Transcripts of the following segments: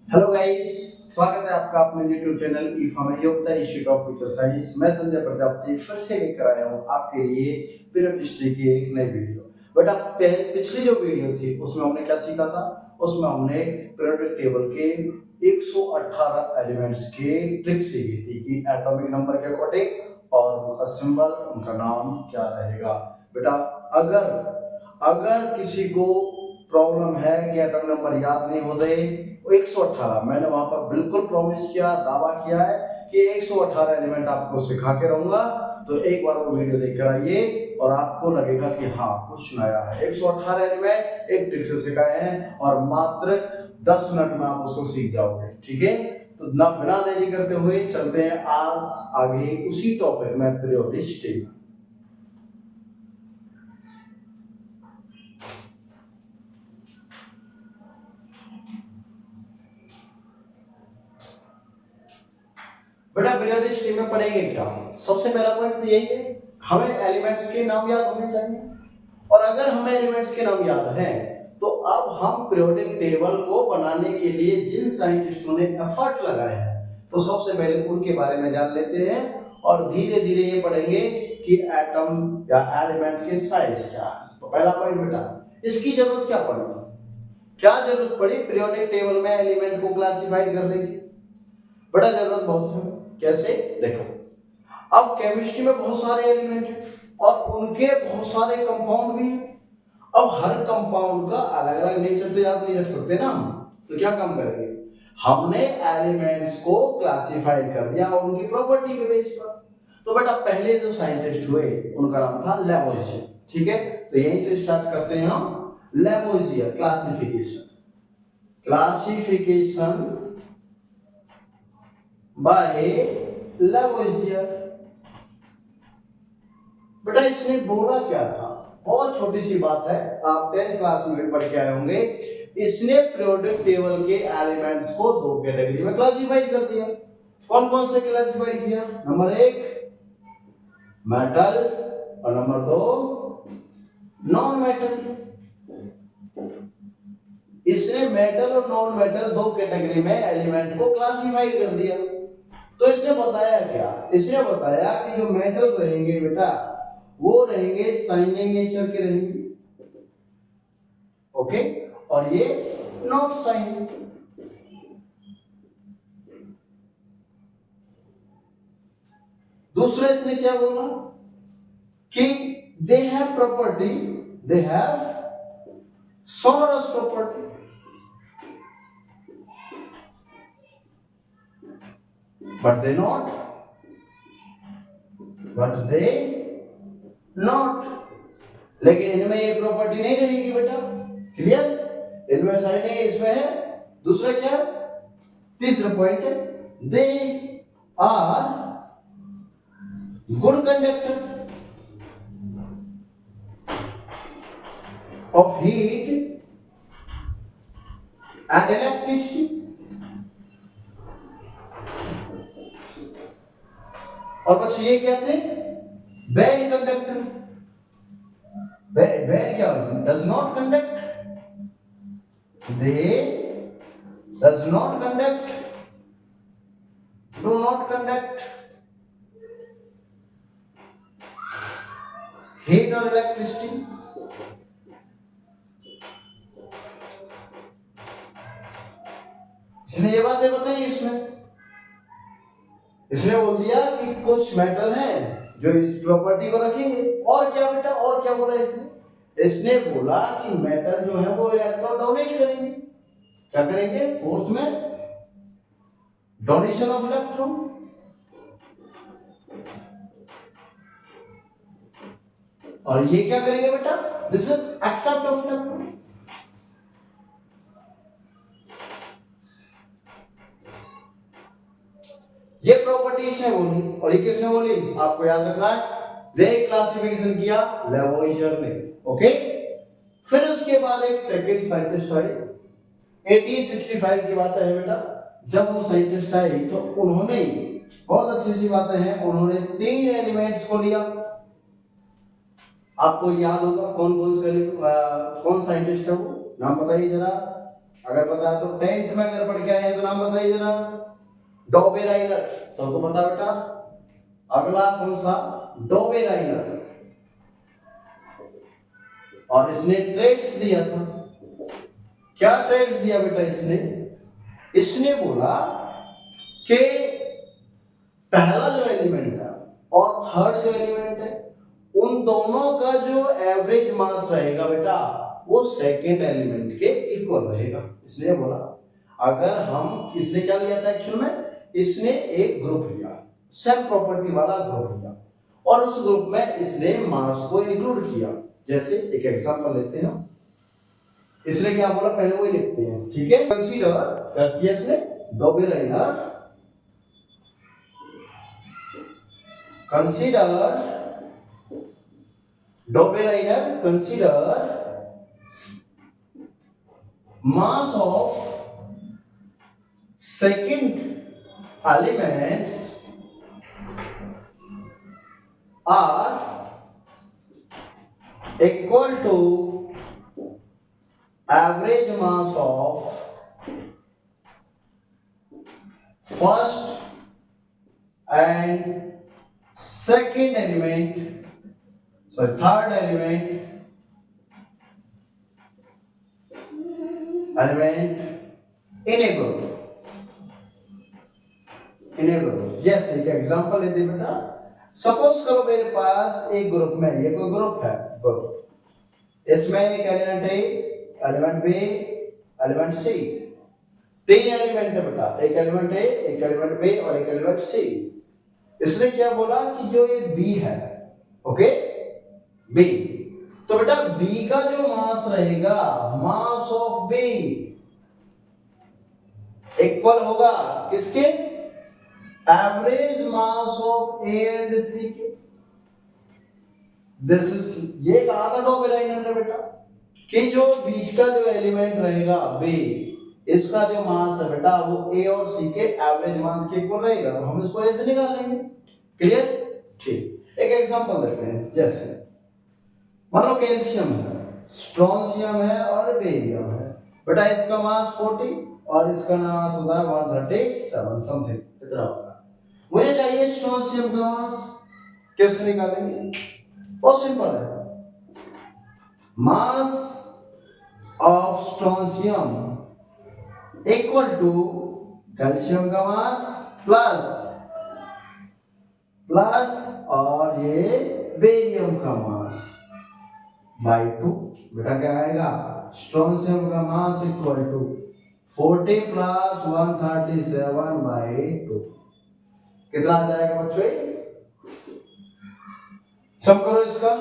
Hello guys, स्वागत है आपका अपने YouTube चैनल ईफा में योग्यता इंस्टीट्यूट ऑफ फ्यूचर साइंस। मैं संजय प्रजापति फिर से लेकर आया हूँ आपके लिए पीरियड हिस्ट्री की एक नई वीडियो। बेटा पिछली जो वीडियो थी उसमें हमने क्या सीखा था? उसमें हमने पीरियोडिक टेबल के 118 एलिमेंट्स के ट्रिक सीखी थी कि एटॉमिक नंबर के अकॉर्डिंग और उनका सिंबल, उनका नाम क्या रहेगा। बेटा अगर अगर किसी को प्रॉब्लम है कि एटॉमिक नंबर याद नहीं हो रहे, 118 मैंने वहां पर बिल्कुल प्रॉमिस किया, दावा किया है कि 118 एलिमेंट आपको सिखा के रहूंगा। तो एक बार वो वीडियो देखकर आइए और आपको लगेगा कि हाँ कुछ नया है। 118 एलिमेंट एक ट्रिक से सिखाए हैं और मात्र 10 मिनट में आप उसको सीख जाओगे। ठीक है, तो ना बिना देरी करते हुए चलते हैं आज आगे उसी टॉपिक में, पीरियोडिसिटी। बेटा पीरियोडिसिटी में पढ़ेंगे क्या? सबसे पहला पॉइंट तो यही है, हमें एलिमेंट्स के नाम याद होने चाहिए। और अगर हमें एलिमेंट्स के नाम याद हैं तो अब हम पीरियोडिक टेबल को बनाने के लिए जिन साइंटिस्टों ने एफर्ट लगाए हैं तो सबसे पहले उनके बारे में जान लेते हैं और धीरे धीरे ये पढ़ेंगे कि एटम या एलिमेंट के साइज क्या है। तो पहला पॉइंट बेटा, इसकी जरूरत क्या पड़ी? क्या जरूरत पड़ी पीरियोडिक टेबल में एलिमेंट को क्लासिफाइड करने की? बड़ा जरूरत बहुत है। कैसे? देखो, अब केमिस्ट्री में बहुत सारे एलिमेंट हैं और उनके बहुत सारे कंपाउंड भी हैं। अब हर कंपाउंड का अलग अलग नेचर तो याद नहीं रख सकते ना हम, तो क्या काम करेंगे? हमने एलिमेंट्स को क्लासिफाई कर दिया उनकी प्रॉपर्टी के बेस पर। तो बेटा पहले जो साइंटिस्ट हुए उनका नाम था लैवोइजियर। ठीक है, तो यहीं से स्टार्ट करते हैं हम। लैवोइजियर क्लासिफिकेशन, क्लासिफिकेशन बाय लैवोइजियर। बेटा इसने बोला क्या था? बहुत छोटी सी बात है, आप 10th क्लास में भी पढ़ के आए होंगे। इसने पीरियोडिक टेबल के एलिमेंट्स को दो कैटेगरी में क्लासिफाइड कर दिया। कौन कौन से क्लासिफाइड किया? नंबर 1 मेटल और नंबर 2 नॉन मेटल। इसने मेटल और नॉन मेटल दो कैटेगरी में एलिमेंट को क्लासिफाई कर दिया। तो इसने बताया क्या? इसने बताया कि जो मेटल रहेंगे बेटा वो रहेंगे शाइनिंग नेचर के रहेंगे, ओके, और ये नॉट शाइनिंग। दूसरा इसने क्या बोला कि they have property, they have sonorous property, but they not, लेकिन इनमें ये प्रॉपर्टी नहीं रहेगी बेटा। क्लियर? इनमें शाइनिंग है, इसमें है। दूसरा क्या? तीसरा पॉइंट है, they are good conductor of heat and electricity। और बच्चे ये क्या थे? Bad conductor. बैड क्या होगा? Does not conduct, they does not conduct, do not conduct heat और इलेक्ट्रिसिटी। इसने ये बातें बताई। इसने बोल दिया कि कुछ मेटल हैं जो इस प्रॉपर्टी को रखेंगे। और क्या बेटा, और क्या बोला इसने? इसने बोला कि मेटल जो है वो इलेक्ट्रॉन डोनेट करेंगे। क्या करेंगे? फोर्थ में डोनेशन ऑफ इलेक्ट्रॉन। और ये क्या करेंगे बेटा? This is except of electron. ये प्रॉपर्टी इसने बोली और ये किसने बोली? आपको याद रखना है, दे क्लासिफिकेशन किया लैवोइजियर ने, ओके। फिर उसके बाद एक सेकंड साइंटिस्ट आए, 1865 की बात है बेटा। जब वो साइंटिस्ट आए तो उन्होंने बहुत अच्छी सी बातें हैं, उन्होंने 3 एलिमेंट्स को लिया। आपको याद होगा कौन कौन से कौन साइंटिस्ट है वो? नाम बताइए जरा। अगर पता है तो 10th में अगर पढ़ के आए हैं तो नाम बताइए जरा। डॉबेराइनर, सबको पता बेटा। अगला कौन सा? डॉबेराइनर। और इसने ट्रेड्स दिया था। क्या ट्रेड्स दिया बेटा इसने? इसने बोला कि पहला जो एलिमेंट है और थर्ड जो एलिमेंट है उन दोनों का जो एवरेज मास रहेगा बेटा वो सेकेंड एलिमेंट के इक्वल रहेगा। इसलिए बोला अगर हम, इसने क्या लिया था एक्चुअल में? इसने एक ग्रुप लिया, सेम प्रॉपर्टी वाला ग्रुप लिया और उस ग्रुप में इसने मास को इंक्लूड किया। जैसे एक एग्जांपल लेते हैं, इसने क्या बोला पहले वही लिखते हैं, ठीक है। कंसीडर क्या किया इसने? डॉबेराइनर consider mass of second element are equal to average mass of first and second element, sorry, third element in a group. Yes, एक एग्जांपल लेते हैं बेटा। सपोज करो मेरे पास एक ग्रुप में, ये कोई ग्रुप है, ग्रुप, इसमें एक एलिमेंट ए, एलिमेंट बी, एलिमेंट सी, तीन एलिमेंट है बेटा, एक एलिमेंट ए, एक एलिमेंट बी और एक एलिमेंट सी। इसने क्या बोला कि जो ये बी है, ओके, बी, तो बेटा बी का जो मास रहेगा, मास ऑफ बी इक्वल होगा किसके? Average mass of A and C के। दिस इज, ये कहा था डॉबेराइनर ने बेटा कि जो बीच का जो एलिमेंट रहेगा बी, इसका जो मास है बेटा वो ए और सी के एवरेज मास के इक्वल रहेगा। तो हम इसको ऐसे निकाल लेंगे। क्लियर? ठीक। एक एग्जांपल देते हैं, जैसे मान लो कैल्शियम है, स्ट्रोंशियम है और बेरियम है बेटा, इसका मास 40 और इसका मास होता है 137 समथिंग, इतना होगा। मुझे चाहिए स्ट्रोंशियम का मास, कैसे निकालेंगे? बहुत सिंपल है, mass of strontium equal to calcium का मास प्लस और ये बेरियम का मास बाई 2। बेटा क्या आएगा? स्ट्रोंशियम का mass equal to 40 plus 137 by 2। कितना आ जाएगा बच्चों? सम करो इसका,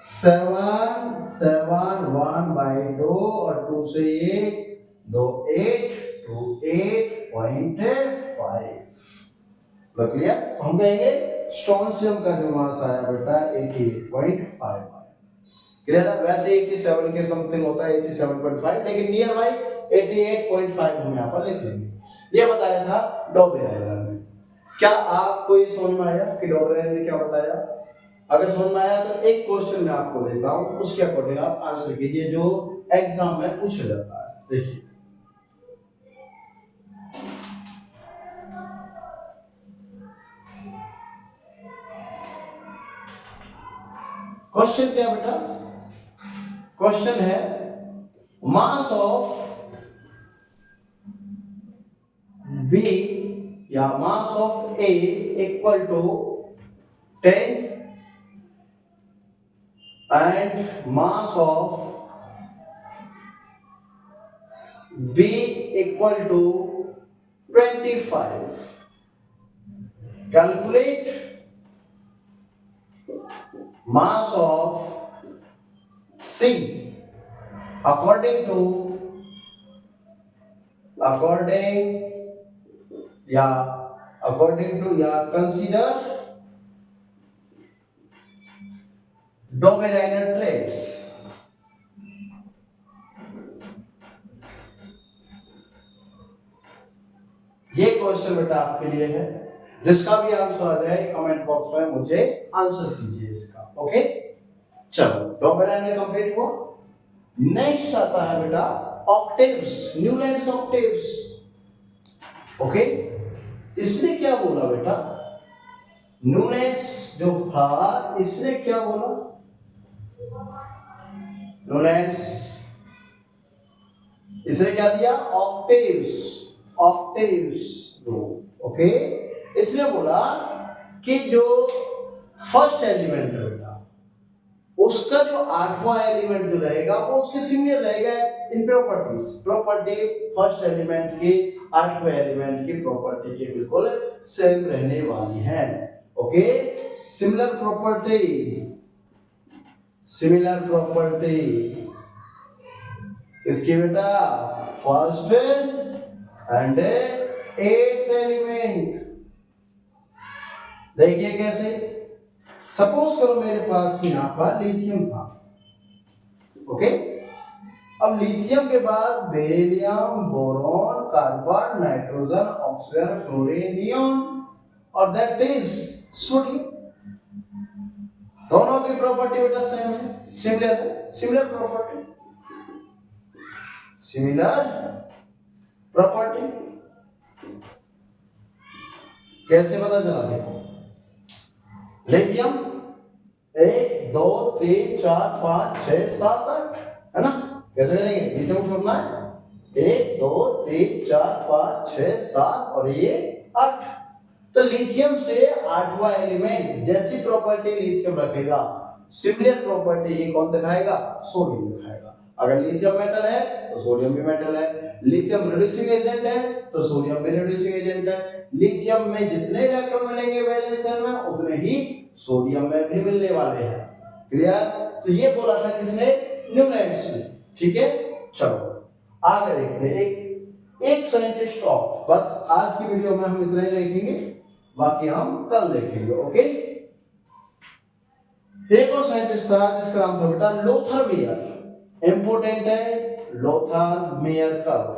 7 7 1 बाई 2 और 2 से ये 2 8 2 8.5। क्लियर? तो हम कहेंगे स्ट्रोंशियम का जो मास आया बेटा 88.5 आया। क्लियर है? वैसे 87 के समथिंग होता है, 87.5, लेकिन नियर बाई 88.5 हम यहाँ पर लिख लेंगे। ये बताया था डॉबेराइनर ने। क्या आपको ये समझ में आया कि डॉबेराइनर ने क्या बताया? अगर समझ में आया तो एक क्वेश्चन मैं आपको देता हूं, उसके अकॉर्डिंग आप आंसर कीजिए जो एग्जाम में पूछा जाता है। देखिए क्वेश्चन क्या बेटा? क्वेश्चन है मास ऑफ बी या mass of A equal to 10 and mass of B equal to 25. Calculate mass of C according to consider Dobereiner triads. ये क्वेश्चन बेटा आपके लिए है, जिसका भी आंसर आ जाए कमेंट बॉक्स में मुझे आंसर कीजिए इसका। ओके, चलो डॉबेराइनर कंप्लीट हुआ। नेक्स्ट आता है बेटा ऑक्टेव्स, न्यूलैंड्स ऑक्टेव्स। ओके, इसने क्या बोला बेटा, न्यूलैंड्स जो था इसने क्या बोला, न्यूलैंड्स इसने क्या दिया, ऑक्टेव्स, ऑक्टेव्स दो। ओके, इसने बोला कि जो फर्स्ट एलिमेंट है बेटा उसका जो आठवां एलिमेंट जो रहेगा वो उसके सिमिलर रहेगा इन प्रॉपर्टीज, प्रॉपर्टी फर्स्ट एलिमेंट के आठवें एलिमेंट की प्रॉपर्टी के बिल्कुल सेम रहने वाली है। Okay, similar property, similar property इसकी बेटा फर्स्ट एंड एट्थ एलिमेंट। देखिए कैसे, सपोज करो मेरे पास यहाँ पर लिथियम था। ओके, अब लिथियम के बाद beryllium, boron, carbon, nitrogen, oxygen, fluorine, neon और दैट इज सोडियम। दोनों की प्रॉपर्टी बेटा सेम है, सिमिलर है, सिमिलर प्रॉपर्टी, सिमिलर प्रॉपर्टी। कैसे पता चला, देखो लिथियम 1 2 3 4 5 6 7 8 है ना, कैसे करेंगे, लिथियम छोड़ना है 1 2 3 4 5 6 7 और ये 8। तो लिथियम से आठवां एलिमेंट जैसी प्रॉपर्टी लिथियम रखेगा, सिमिलर प्रॉपर्टी ये कौन दिखाएगा, सोडियम दिखाएगा। अगर लिथियम मेटल है तो सोडियम भी मेटल है, लिथियम रिड्यूसिंग एजेंट है तो सोडियम भी रिड्यूसिंग एजेंट है। लिथियम में जितने इलेक्ट्रॉन मिलेंगे वैलेंस शेल में उतने ही सोडियम में भी मिलने वाले हैं। क्लियर, तो ये बोला था किसने, न्यूलैंड्स ने। ठीक है, चलो आगे देखते हैं एक साइंटिस्ट और। बस आज की वीडियो में हम इतना ही देखेंगे, बाकी हम कल देखेंगे। ओके, एक और साइंटिस्ट था जिसका नाम था बेटा लोथर मेयर। इंपोर्टेंट है Lothar Meyer curve,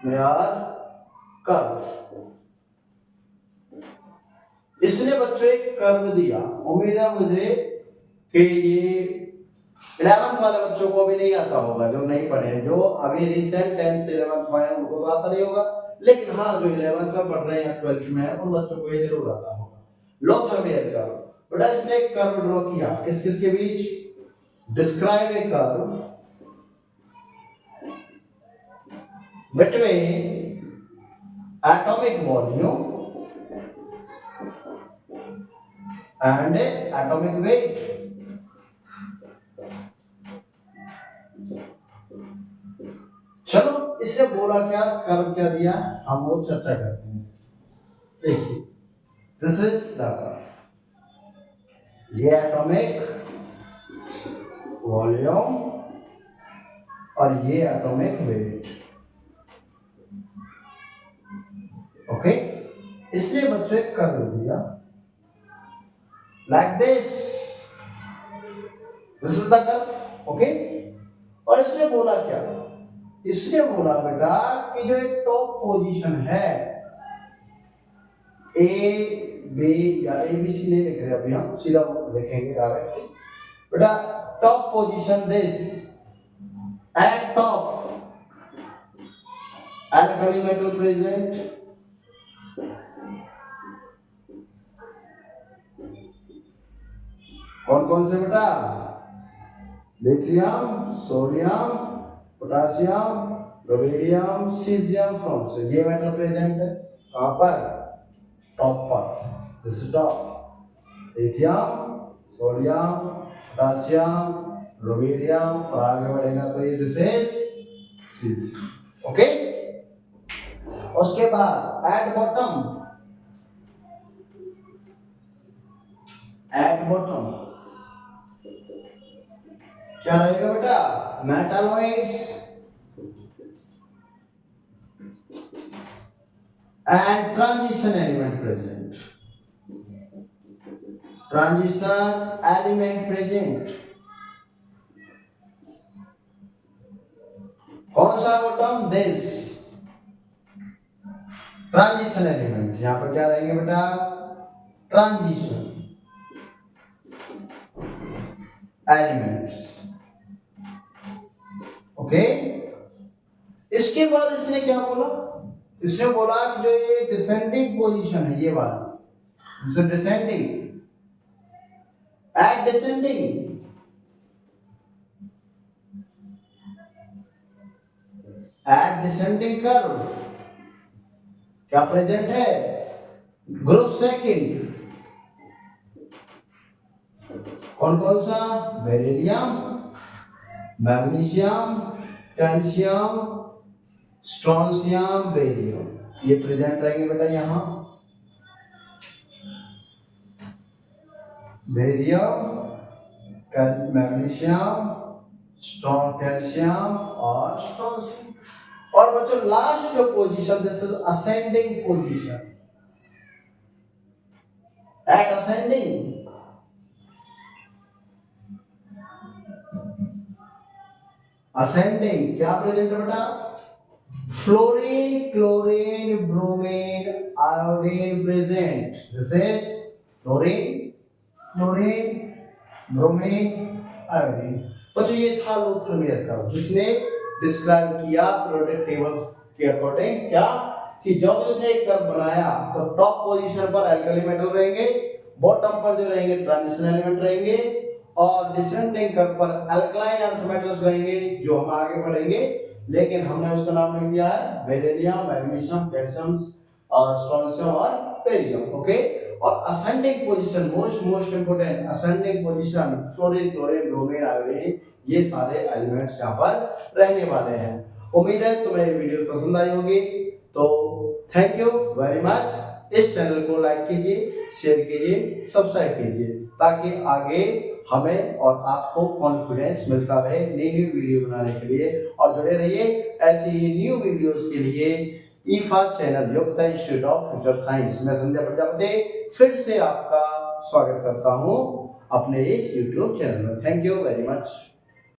mayor curve. इसने बच्चों एक कर्व दिया, उम्मीद है मुझे कि ये 11th वाले बच्चों को अभी नहीं आता होगा, जो नहीं पढ़े, जो अभी रिसेंट 10th से 11th में आए उनको तो आता नहीं होगा, लेकिन हाँ जो 11th में पढ़ रहे हैं 12th में है उन बच्चों को ये जरूर आता होगा। लोथर मेयर कर्व, बेटा इसने एक कर्व ड्रॉ किया किस किस के बीच, describe a curve between atomic volume and atomic weight। चलो इसने बोला क्या, कर्व क्या दिया, हम वो चर्चा करते हैं। देखिए दिस इज द कर्व, ये एटॉमिक वॉल्यूम और ये एटॉमिक वेट। ओके, इसने बच्चों एक कर्व दिया like this is the curve. Okay, और इसने बोला क्या, इसने बोला बेटा कि जो एक टॉप पोजीशन है ए बी या ए बी सी नहीं लिख रहे अभी, हम सीधा लिखेंगे डायरेक्टली। बेटा top position this eight top alkali metal present, कौन कौन से बेटा, lithium, sodium, potassium, rhodium, caesium, Fronx, ये मेटल प्रेजेंट है कहां पर, टॉप पर, this top, lithium, sodium, potassium, rhodium और आगे बढ़ेगा तो ये दिस इज सीजियम। ओके, उसके बाद एट बॉटम, एट बॉटम क्या रहेगा बेटा, metalloids and transition element present, transition element present. कौन सा बॉटम, दिस ट्रांजिशन एलिमेंट, यहां पर क्या रहेंगे बेटा, ट्रांजिशन एलिमेंट्स। Okay, okay. इसके बाद इसने क्या बोला, इसने बोला कि जो ये डिसेंडिंग पोजीशन है ये वाली, डिसेंडिंग एट डिसेंडिंग कर्व क्या प्रेजेंट है, ग्रुप सेकंड कौन कौन सा, beryllium, magnesium, calcium, strontium, barium, ये प्रेजेंट रहेंगे बेटा यहाँ, बेरियम, मैग्नीशियम, कैल्शियम और स्ट्रोंशियम। और बच्चों लास्ट जो position, this is ascending position, at ascending ascending क्या प्रेजेंट है बेटा, fluorine, chlorine, bromine, iodine present, this is fluorine, chlorine, bromine, iodine. बच्चों ये था लोथरमियर कर्व, जिसने डिस्क्राइब किया पीरियोडिक टेबल के अकॉर्डिंग क्या, कि जब इसने एक कर्व बनाया तो टॉप पोजीशन पर एल्कली मेटल रहेंगे, बॉटम पर जो रहेंगे ट्रांजिशन एलिमेंट रहेंगे, और डिसेंडिंग कर्व पर अल्कलाइन अर्थ मेटल्स रहेंगे, जो हम आगे पढ़ेंगे, लेकिन हमने उसका नाम लिख दिया है बेरिलियम, मैग्नीशियम, कैल्शियम और स्ट्रोंशियम और बेरियम। ओके। और ascending position most important, ascending position fluorine, chlorine, bromine, iodine, ये सारे एलिमेंट्स यहाँ पर रहने वाले हैं। उम्मीद है तुम्हें ये वीडियो पसंद आई होगी, तो थैंक यू वेरी मच। इस चैनल को लाइक कीजिए, शेयर कीजिए, सब्सक्राइब कीजिए, ताकि आगे हमें और आपको कॉन्फिडेंस मिलता रहे नई वीडियो बनाने के लिए। और जुड़े रहिए ऐसी ही न्यू वीडियोस के लिए ईफा चैनल, योग्यता इंस्टीट्यूट ऑफ फ्यूचर साइंस। मैं संजय प्रजापति फिर से आपका स्वागत करता हूं अपने इस यूट्यूब चैनल में। Thank you very much.